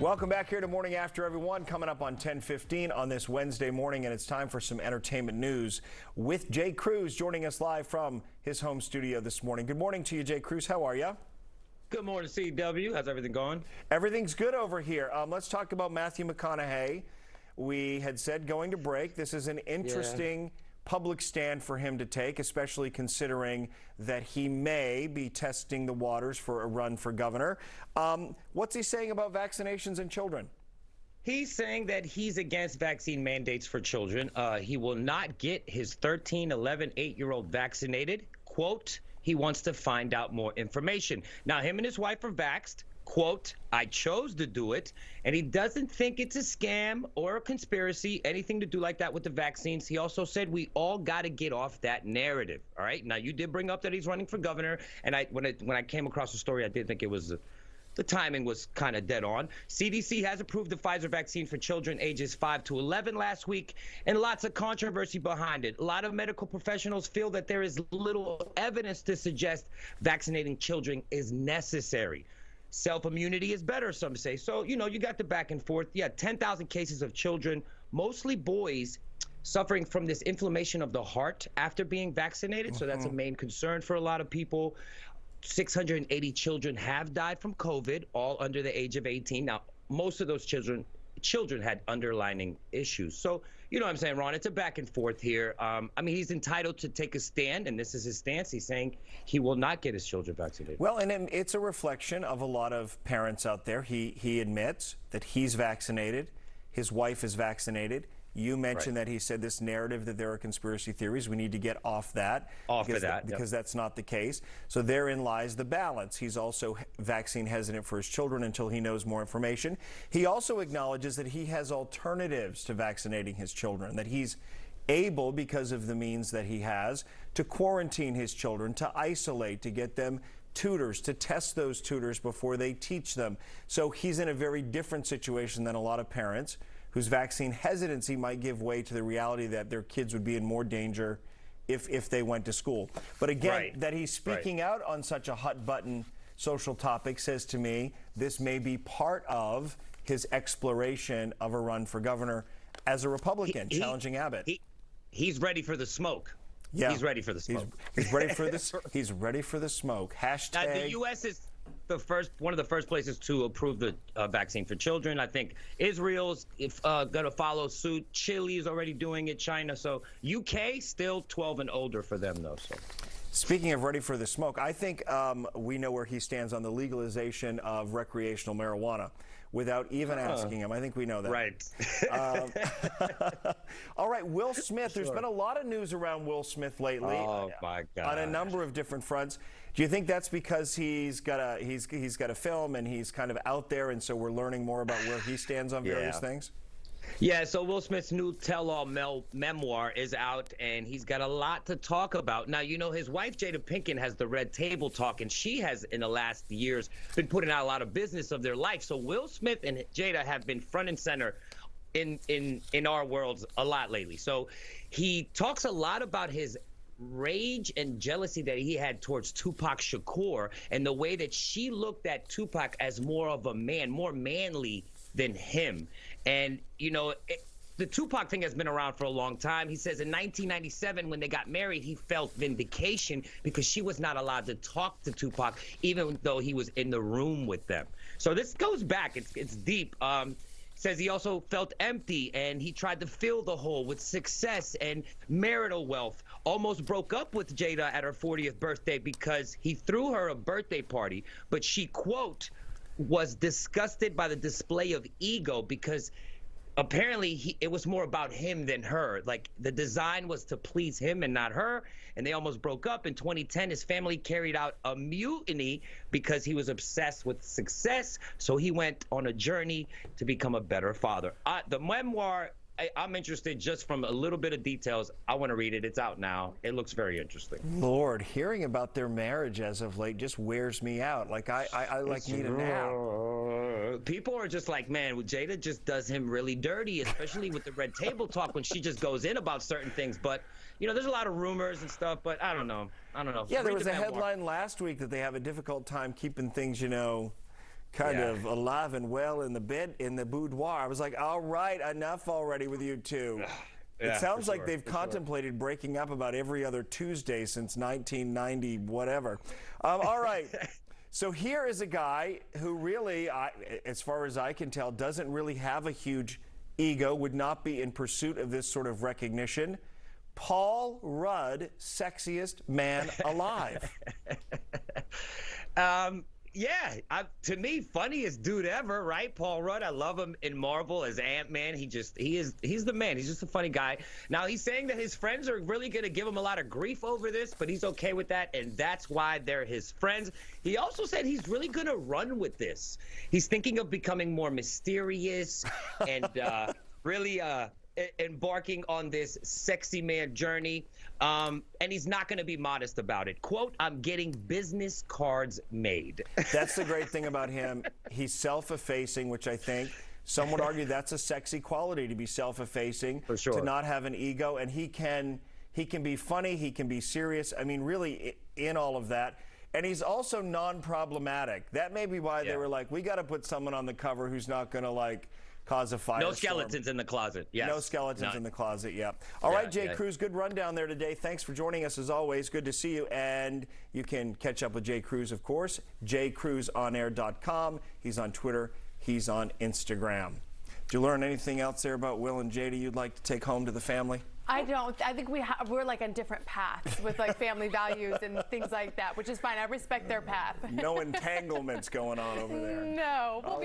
Welcome back here to Morning After, everyone. Coming up on 10:15 on this Wednesday morning, and it's time for some entertainment news with Jay Cruz joining us live from his home studio this morning. Good morning to you, Jay Cruz. How are you? Good morning, CW. How's everything going? Everything's good over here. Let's talk about Matthew McConaughey. We had said going to break. This is an interesting public stand for him to take, especially considering that he may be testing the waters for a run for governor. What's he saying about vaccinations and children? He's saying that he's against vaccine mandates for children. He will not get his 13, 11, 8-year-old vaccinated. Quote, he wants to find out more information. Now, him and his wife are vaxxed. Quote, I chose to do it, and he doesn't think it's a scam or a conspiracy, anything to do like that with the vaccines. He also said we all got to get off that narrative. All right. Now, you did bring up that he's running for governor, and when I came across the story, I did think it was the timing was kind of dead on. CDC has approved the Pfizer vaccine for children ages 5 to 11 last week, and lots of controversy behind it. A lot of medical professionals feel that there is little evidence to suggest vaccinating children is necessary. Self-immunity is better, some say. So, you know, you got the back and forth. Yeah, 10,000 cases of children, mostly boys, suffering from this inflammation of the heart after being vaccinated. So that's a main concern for a lot of people. 680 children have died from COVID, all under the age of 18. Now, most of those children had underlying issues. So, you know what I'm saying, Ron? It's a back and forth here. I mean, he's entitled to take a stand, and this is his stance. He's saying he will not get his children vaccinated. Well, and it's a reflection of a lot of parents out there. He admits that he's vaccinated. His wife is vaccinated. You mentioned that he said this narrative that there are conspiracy theories. We need to get off that. Because that's not the case. So therein lies the balance. He's also vaccine hesitant for his children until he knows more information. He also acknowledges that he has alternatives to vaccinating his children, that he's able, because of the means that he has, to quarantine his children, to isolate, to get them tutors, to test those tutors before they teach them. So he's in a very different situation than a lot of parents whose vaccine hesitancy might give way to the reality that their kids would be in more danger if they went to school. But again, that he's speaking out on such a hot-button social topic says to me this may be part of his exploration of a run for governor as a Republican, challenging Abbott. He's ready for the smoke. Yeah, he's ready for the smoke. He's ready for this. He's ready for the smoke. Hashtag. Now, the U.S. is one of the first places to approve the vaccine for children. I think Israel's going to follow suit. Chile is already doing it. China. So UK still 12 and older for them, though. So. Speaking of ready for the smoke, I think we know where he stands on the legalization of recreational marijuana without even asking him. I think we know that. Right. All right, Will Smith. There's been a lot of news around Will Smith lately. Oh, my God. On a number of different fronts. Do you think that's because he's got a film and he's kind of out there, and so we're learning more about where he stands on various things? Yeah, so Will Smith's new tell-all memoir is out, and he's got a lot to talk about. Now, you know, his wife, Jada Pinkett, has the Red Table Talk, and she has, in the last years, been putting out a lot of business of their life. So Will Smith and Jada have been front and center in our worlds a lot lately. So he talks a lot about his rage and jealousy that he had towards Tupac Shakur and the way that she looked at Tupac as more of a man, more manly than him. And, you know, the Tupac thing has been around for a long time. He says in 1997, when they got married, he felt vindication because she was not allowed to talk to Tupac, even though he was in the room with them. So this goes back. It's deep. Says he also felt empty, and he tried to fill the hole with success and marital wealth. Almost broke up with Jada at her 40th birthday because he threw her a birthday party, but she, quote, was disgusted by the display of ego because apparently it was more about him than her. Like, the design was to please him and not her, and they almost broke up. In 2010, his family carried out a mutiny because he was obsessed with success, so he went on a journey to become a better father. The memoir, I'm interested just from a little bit of details. I want to read it. It's out now. It looks very interesting. Lord, hearing about their marriage as of late just wears me out. Like, I like need a nap. People are just like, man, Jada just does him really dirty, especially with the Red Table Talk when she just goes in about certain things. But, you know, there's a lot of rumors and stuff, but I don't know. Yeah, there was a headline last week that they have a difficult time keeping things, you know, kind of alive and well in the bed, in the boudoir. I was like, all right, enough already with you two. Yeah, it sounds like sure, they've contemplated breaking up about every other Tuesday since 1990, whatever. All right. So here is a guy who really, as far as I can tell, doesn't really have a huge ego, would not be in pursuit of this sort of recognition. Paul Rudd, sexiest man alive. To me, funniest dude ever, right? Paul Rudd. I love him in Marvel as Ant-Man. He's the man. He's just a funny guy. Now he's saying that his friends are really going to give him a lot of grief over this, but he's okay with that, and that's why they're his friends. He also said he's really going to run with this. He's thinking of becoming more mysterious and really embarking on this sexy man journey, and he's not going to be modest about it. Quote, "I'm getting business cards made." That's the great thing about him. He's self-effacing, which I think some would argue that's a sexy quality, to be self-effacing, for sure, to not have an ego, and he can be funny, he can be serious. I mean, really in all of that. And he's also non-problematic. That may be why they were like, we got to put someone on the cover who's not going to like cause a firestorm. No skeletons in the closet. Yes. No skeletons in the closet, yeah. All right, Jay Cruz, good rundown there today. Thanks for joining us as always. Good to see you. And you can catch up with Jay Cruz, of course, jcruzonair.com. He's on Twitter. He's on Instagram. Did you learn anything else there about Will and Jada you'd like to take home to the family? I don't. I think we're like on different paths with like family values and things like that, which is fine. I respect their path. No entanglements going on over there. No. We'll be